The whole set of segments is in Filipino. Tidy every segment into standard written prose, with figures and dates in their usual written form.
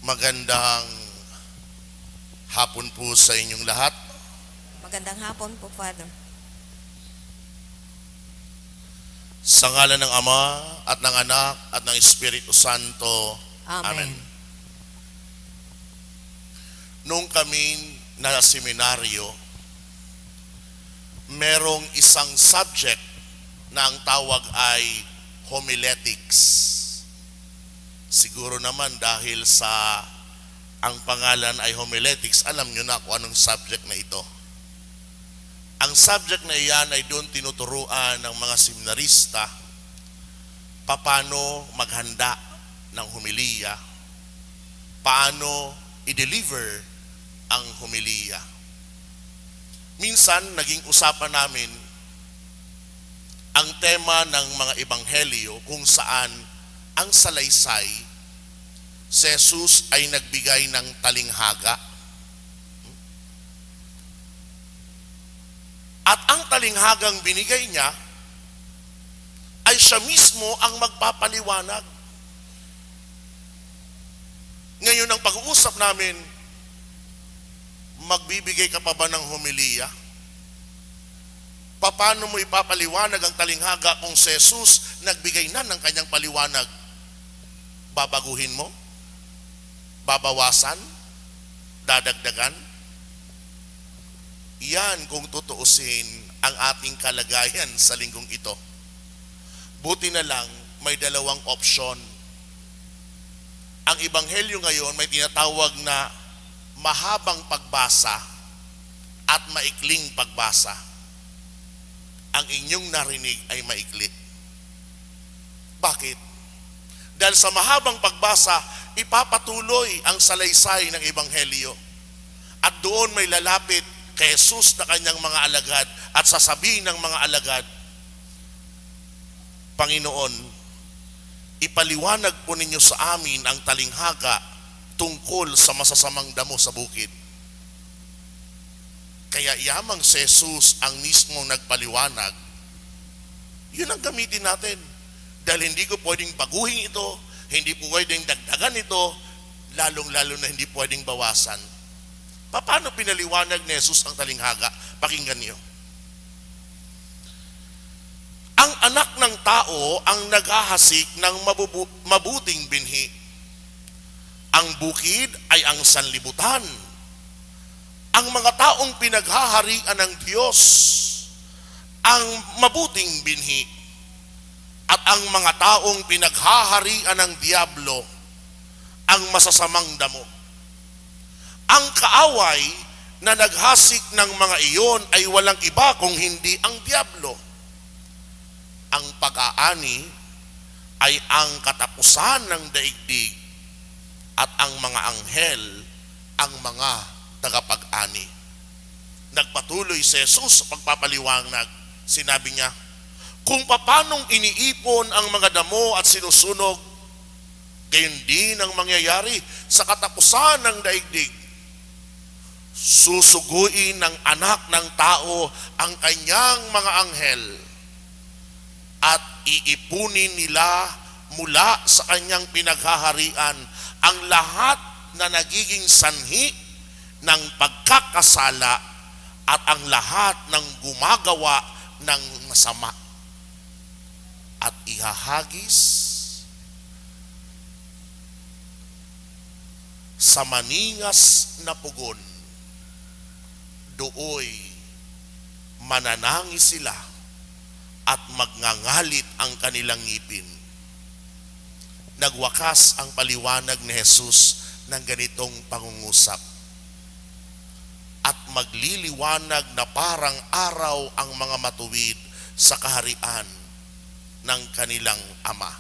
Magandang hapon po sa inyong lahat. Magandang hapon po, Father. Sa ngalan ng Ama at ng Anak at ng Espiritu Santo. Amen. Amen. Nung kami na seminaryo, merong isang subject na ang tawag ay homiletics. Siguro naman dahil sa ang pangalan ay homiletics, alam nyo na kung anong subject na ito. Ang subject na iyan ay doon tinuturuan ng mga seminarista paano maghanda ng homilya, paano i-deliver ang homilya. Minsan, naging usapan namin ang tema ng mga ebanghelyo kung saan ang salaysay, si Jesus ay nagbigay ng talinghaga. At ang talinghagang binigay niya ay siya mismo ang magpapaliwanag. Ngayon ang pag-uusap namin, magbibigay ka pa ba ng homilya? Paano mo ipapaliwanag ang talinghaga kung si Jesus nagbigay na ng kanyang paliwanag? Babaguhin mo? Babawasan? Dadagdagan? Yan kung tutuusin ang ating kalagayan sa linggong ito. Buti na lang may dalawang opsyon. Ang ebanghelyo ngayon may tinatawag na mahabang pagbasa at maikling pagbasa. Ang inyong narinig ay maikli. Bakit? Dahil sa mahabang pagbasa, ipapatuloy ang salaysay ng ebanghelyo. At doon may lalapit kay Jesus na kanyang mga alagad at sasabihin ng mga alagad, Panginoon, ipaliwanag po ninyo sa amin ang talinghaga tungkol sa masasamang damo sa bukid. Kaya yamang si Jesus ang mismo nagpaliwanag, yun ang gamitin natin. Dahil hindi ko pwedeng baguhin ito, hindi po pwedeng dagdagan ito, lalong-lalo na hindi pwedeng bawasan. Paano pinaliwanag ni Jesus ang talinghaga? Pakinggan niyo. Ang anak ng tao ang naghahasik ng mabuting binhi. Ang bukid ay ang sanlibutan. Ang mga taong pinaghaharian ng Diyos, ang mabuting binhi. At ang mga taong pinaghaharian ng Diablo, ang masasamang damo. Ang kaaway na naghasik ng mga iyon ay walang iba kung hindi ang Diablo. Ang pag-aani ay ang katapusan ng daigdig at ang mga anghel ang mga tagapag-ani. Nagpatuloy si Jesus sa pagpapaliwanag. Sinabi niya, kung papanong iniipon ang mga damo at sinusunog, gayon din ang mangyayari sa katapusan ng daigdig. Susuguin ng anak ng tao ang kanyang mga anghel at iipunin nila mula sa kanyang pinaghaharian ang lahat na nagiging sanhi ng pagkakasala at ang lahat ng gumagawa ng masama. At ihahagis sa maningas na pugon. Dooy mananangis sila at magngangalit ang kanilang ngipin. Nagwakas ang paliwanag ni Jesus ng ganitong pangungusap. At magliliwanag na parang araw ang mga matuwid sa kaharian ng kanilang Ama.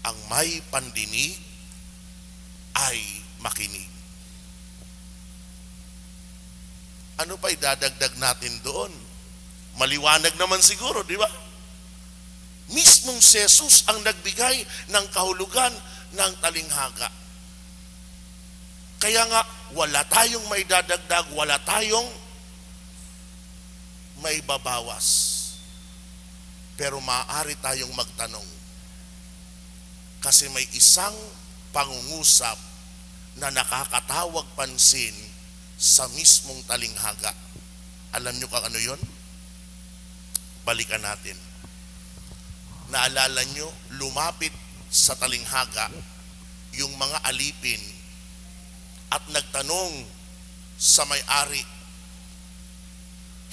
Ang may pandinig ay makinig. Ano pa idadagdag natin doon? Maliwanag naman siguro, di ba? Mismong si Jesus ang nagbigay ng kahulugan ng talinghaga. Kaya nga, wala tayong may dadagdag, wala tayong may babawas. Pero maaari tayong magtanong. Kasi may isang pangungusap na nakakatawag pansin sa mismong talinghaga. Alam nyo kung ano yun? Balikan natin. Naalala nyo, lumapit sa talinghaga yung mga alipin at nagtanong sa may-ari,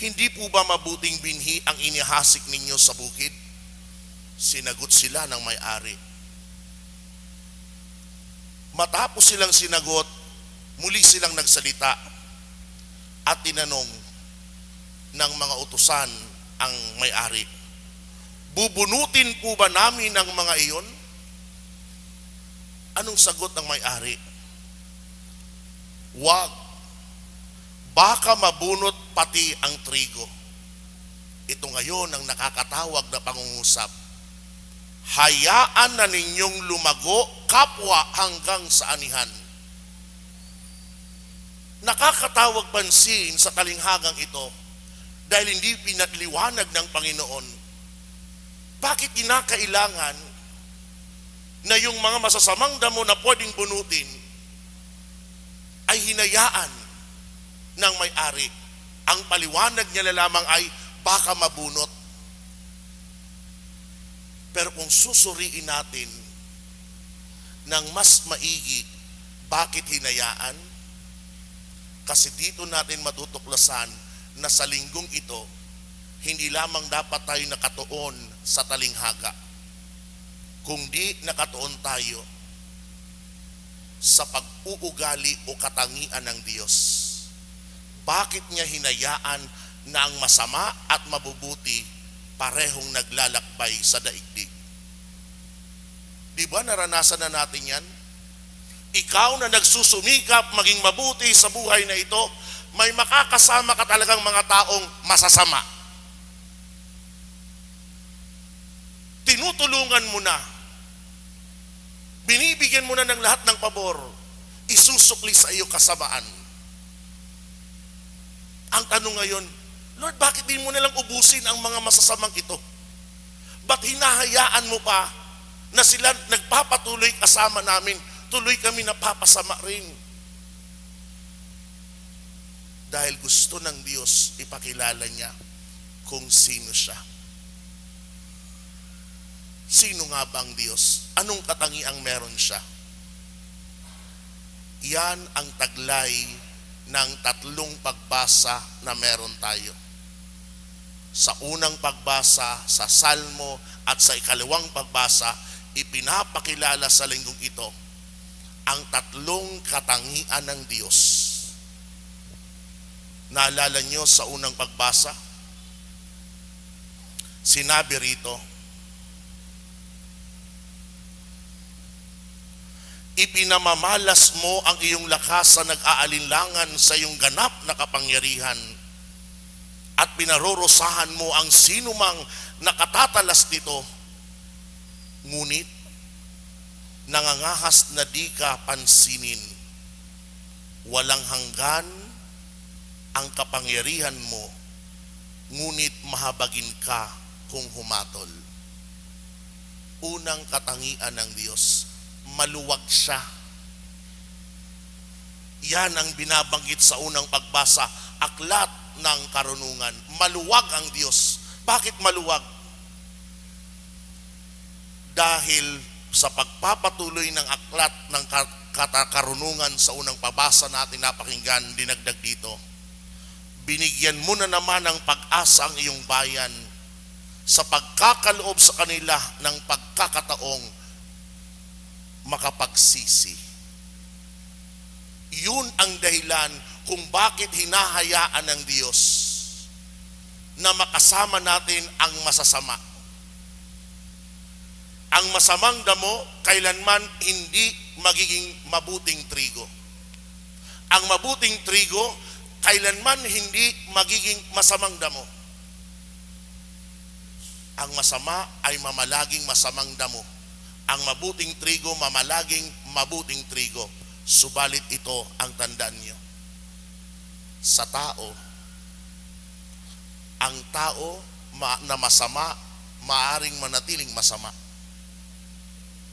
hindi po ba mabuting binhi ang inihasik ninyo sa bukid? Sinagot sila ng may-ari. Matapos silang sinagot, muli silang nagsalita at tinanong ng mga utusan ang may-ari, bubunutin po ba namin ang mga iyon? Anong sagot ng may-ari? Wag, baka mabunot pati ang trigo. Ito ngayon ang nakakatawag na pangungusap. Hayaan na ninyong lumago kapwa hanggang sa anihan. Nakakatawag pansin sa talinghagang ito dahil hindi pinatliwanag ng Panginoon. Bakit kinakailangan na yung mga masasamang damo na pwedeng bunutin ay hinayaan ng may-ari? Ang paliwanag niya na lamang ay baka mabunot. Pero kung susuriin natin ng mas maigi, bakit hinayaan? Kasi dito natin matutuklasan na sa linggong ito, hindi lamang dapat tayo nakatuon sa talinghaga, kundi nakatuon tayo sa pag-uugali o katangian ng Diyos. Bakit niya hinayaan na ang masama at mabubuti parehong naglalakbay sa daigdig? Di ba naranasan na natin yan? Ikaw na nagsusumikap maging mabuti sa buhay na ito, may makakasama ka talagang mga taong masasama. Tinutulungan mo na, binibigyan mo na ng lahat ng pabor, isusukli sa iyo kasamaan. Ang tanong ngayon, Lord, bakit di mo nalang ubusin ang mga masasamang ito? Ba't hinahayaan mo pa na sila nagpapatuloy kasama namin, tuloy kami napapasama rin? Dahil gusto ng Diyos ipakilala niya kung sino siya. Sino nga ba ang Diyos? Anong katangiang meron siya? Yan ang taglay ng tatlong pagbasa na meron tayo. Sa unang pagbasa, sa Salmo, at sa ikalawang pagbasa, ipinapakilala sa linggong ito ang tatlong katangian ng Diyos. Naalala nyo sa unang pagbasa? Sinabi rito, ipinamamalas mo ang iyong lakas sa nag-aalinlangan sa iyong ganap na kapangyarihan at pinarorosahan mo ang sinumang nakatatalas nito, ngunit nangangahas na di ka pansinin. Walang hanggan ang kapangyarihan mo, ngunit mahabagin ka kung humatol. Unang katangian ng Diyos, maluwag siya. Yan ang binabanggit sa unang pagbasa, aklat ng karunungan. Maluwag ang Diyos. Bakit maluwag? Dahil sa pagpapatuloy ng aklat ng karunungan sa unang pagbasa natin napakinggan, dinagdag dito, binigyan mo na naman ng pag-asa ang iyong bayan sa pagkakaloob sa kanila ng pagkakataong makapagsisi. Yun ang dahilan kung bakit hinahayaan ng Diyos na makasama natin ang masasama. Ang masamang damo kailanman hindi magiging mabuting trigo. Ang mabuting trigo kailanman hindi magiging masamang damo. Ang masama ay mamalaging masamang damo. Ang mabuting trigo, mamalaging mabuting trigo. Subalit ito ang tandaan niyo. Sa tao, ang tao na masama, maaring manatiling masama.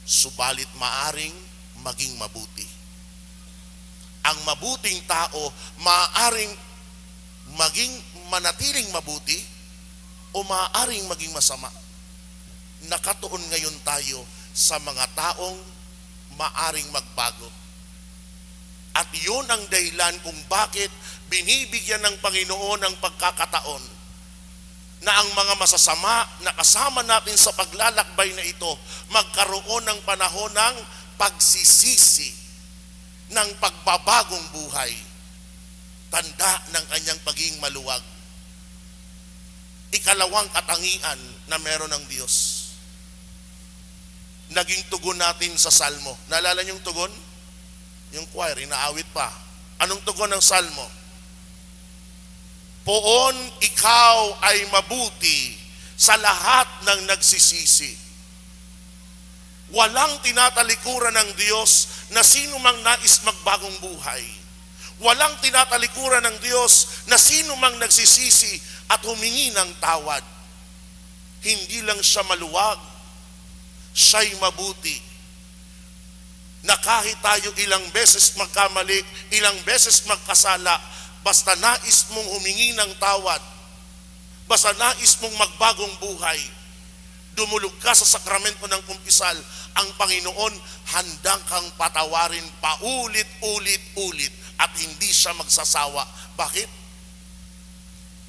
Subalit maaring maging mabuti. Ang mabuting tao maaaring maging manatiling mabuti o maaaring maging masama. Nakatuon ngayon tayo sa mga taong maaaring magbago. At yun ang dahilan kung bakit binibigyan ng Panginoon ng pagkakataon na ang mga masasama na kasama natin sa paglalakbay na ito magkaroon ng panahon ng pagsisisi, ng pagbabagong buhay. Tanda ng kanyang pagiging maluwag. Ikalawang katangian na meron ng Diyos. Naging tugon natin sa Salmo. Naalala niyo yung tugon? Yung choir, inaawit pa. Anong tugon ng Salmo? Poon ikaw ay mabuti sa lahat ng nagsisisi. Walang tinatalikuran ng Diyos na sino mang nais magbagong buhay. Walang tinatalikuran ng Diyos na sino mang nagsisisi at humingi ng tawad. Hindi lang siya maluwag, siya'y mabuti. Na kahit tayo ilang beses magkamali, ilang beses magkasala, basta nais mong humingi ng tawad, basta nais mong magbagong buhay, dumulog ka sa sakramento ng kumpisal, ang Panginoon handang kang patawarin paulit-ulit-ulit at hindi siya magsasawa. Bakit?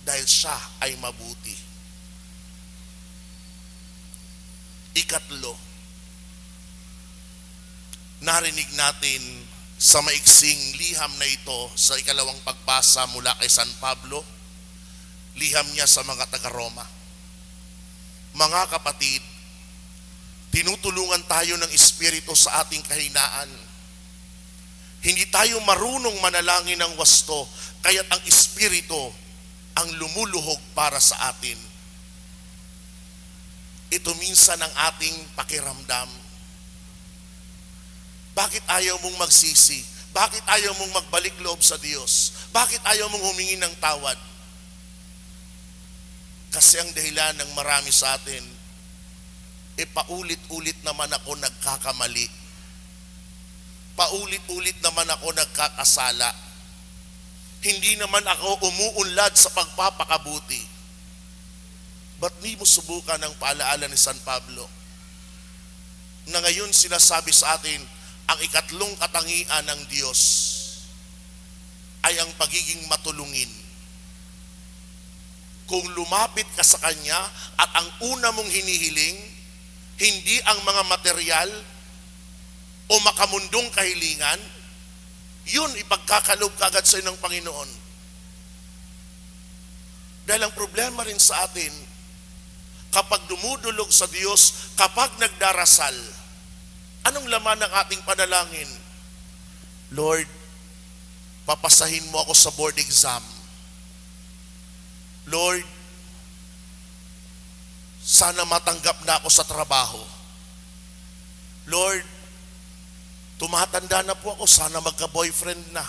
Dahil siya ay mabuti. Ikatlo, narinig natin sa maiksing liham na ito sa ikalawang pagbasa mula kay San Pablo, liham niya sa mga taga-Roma. Mga kapatid, tinutulungan tayo ng Espiritu sa ating kahinaan. Hindi tayo marunong manalangin ng wasto, kaya't ang Espiritu ang lumuluhog para sa atin. Ito minsan ang ating pakiramdam. Bakit ayaw mong magsisi? Bakit ayaw mong magbalik loob sa Diyos? Bakit ayaw mong humingi ng tawad? Kasi ang dahilan ng marami sa atin, paulit-ulit naman ako nagkakamali. Paulit-ulit naman ako nagkakasala. Hindi naman ako umuunlad sa pagpapakabuti. Ba't di mo subukan ang paalaala ni San Pablo? Na ngayon sinasabi sa atin, ang ikatlong katangian ng Diyos ay ang pagiging matulungin. Kung lumapit ka sa Kanya at ang una mong hinihiling, hindi ang mga material o makamundong kahilingan, yun ipagkakalob kagad sa ng Panginoon. Dahil ang problema rin sa atin, kapag dumudulog sa Diyos, kapag nagdarasal, anong laman ng ating panalangin? Lord, papasahin mo ako sa board exam. Lord, sana matanggap na ako sa trabaho. Lord, tumatanda na po ako, sana magka-boyfriend na.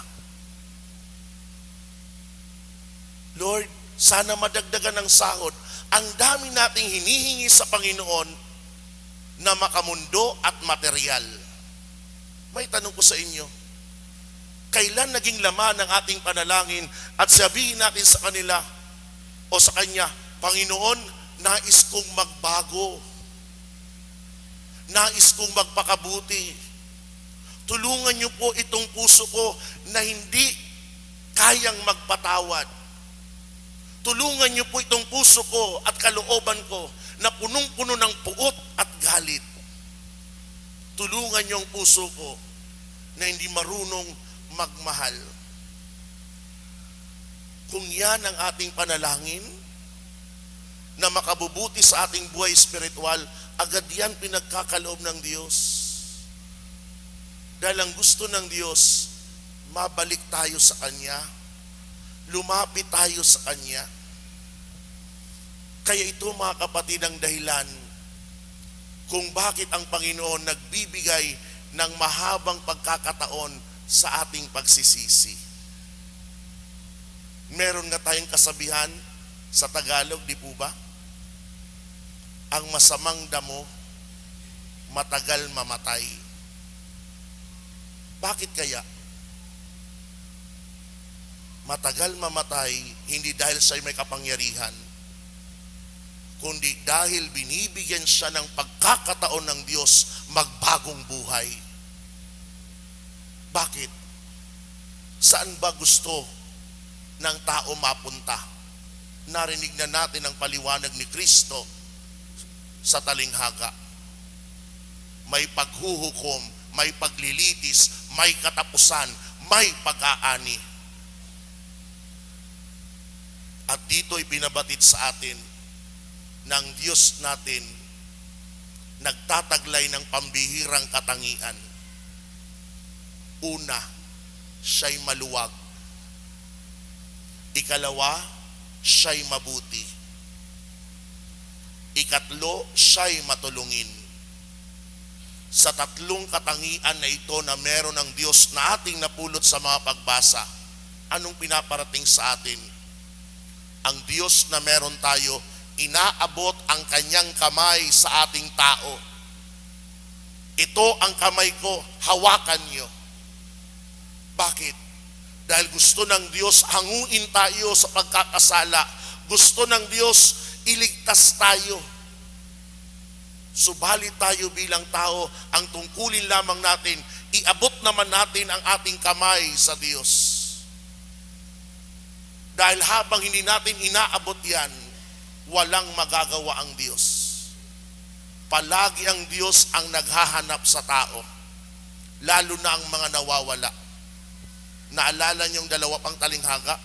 Lord, sana madagdagan ng sahod. Ang dami nating hinihingi sa Panginoon na makamundo at material. May tanong ko sa inyo, kailan naging laman ng ating panalangin at sabihin natin sa kanila o sa Kanya, Panginoon, nais kong magbago. Nais kong magpakabuti. Tulungan niyo po itong puso ko na hindi kayang magpatawad. Tulungan niyo po itong puso ko at kalooban ko na punong-puno ng puot at galit. Tulungan niyo ang puso ko na hindi marunong magmahal. Kung yan ang ating panalangin, na makabubuti sa ating buhay espiritual, agad yan pinagkakaloob ng Diyos. Dahil ang gusto ng Diyos, mabalik tayo sa Kanya, lumapit tayo sa Kanya. Kaya ito mga kapatid ang dahilan kung bakit ang Panginoon nagbibigay ng mahabang pagkakataon sa ating pagsisisi. Meron nga tayong kasabihan sa Tagalog, di po ba? Ang masamang damo, matagal mamatay. Bakit kaya? Matagal mamatay, hindi dahil siya'y may kapangyarihan, kundi dahil binibigyan siya ng pagkakataon ng Diyos magbagong buhay. Bakit? Saan ba gusto ng tao mapunta? Narinig na natin ang paliwanag ni Kristo sa talinghaga. May paghuhukom, may paglilitis, may katapusan, may pag-aani. At dito'y binabatid sa atin ng Diyos natin, nagtataglay ng pambihirang katangian. Una, siya'y maluwag. Ikalawa, siya'y mabuti. Ikatlo, siya'y matulungin. Sa tatlong katangian na ito na meron ng Diyos na ating napulot sa mga pagbasa, anong pinaparating sa atin? Ang Diyos na meron tayo, inaabot ang kanyang kamay sa ating tao. Ito ang kamay ko, hawakan niyo. Bakit? Dahil gusto ng Diyos hanguin tayo sa pagkakasala. Gusto ng Diyos iligtas tayo. Subalit tayo bilang tao, ang tungkulin lamang natin, iabot naman natin ang ating kamay sa Diyos. Dahil habang hindi natin inaabot yan, walang magagawa ang Diyos. Palagi ang Diyos ang naghahanap sa tao, lalo na ang mga nawawala. Naalala niyong dalawa pang talinghaga?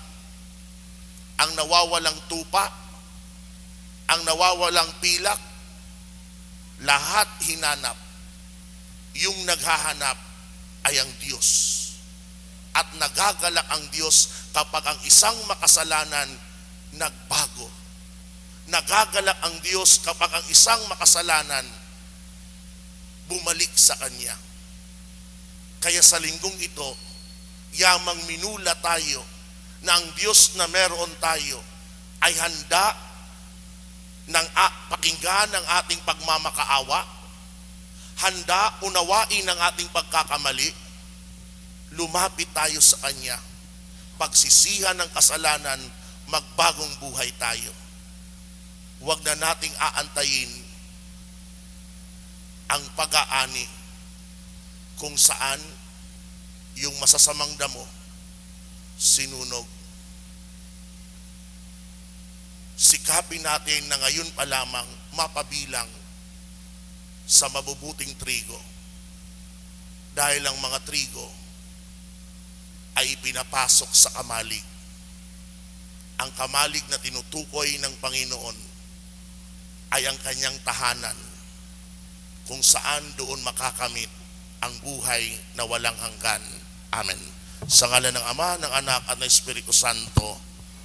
Ang nawawalang tupa, ang nawawalang pilak, lahat hinanap. Yung naghahanap ay ang Diyos. At nagagalak ang Diyos kapag ang isang makasalanan nagbago. Nagagalak ang Diyos kapag ang isang makasalanan bumalik sa Kanya. Kaya sa linggong ito, yamang minula tayo na ang Diyos na meron tayo ay handa ng pakinggan ng ating pagmamakaawa, handa unawain ang ating pagkakamali, lumapit tayo sa Kanya, pagsisihan ng kasalanan, magbagong buhay tayo. Huwag na nating aantayin ang pag-aani kung saan yung masasamang damo sinunog. Sikapin natin na ngayon pa lamang mapabilang sa mabubuting trigo, dahil ang mga trigo ay pinapasok sa kamalig. Ang kamalig na tinutukoy ng Panginoon ay ang kanyang tahanan, kung saan doon makakamit ang buhay na walang hanggan. Amen. Sa ngalan ng Ama, ng Anak, at ng Espiritu Santo.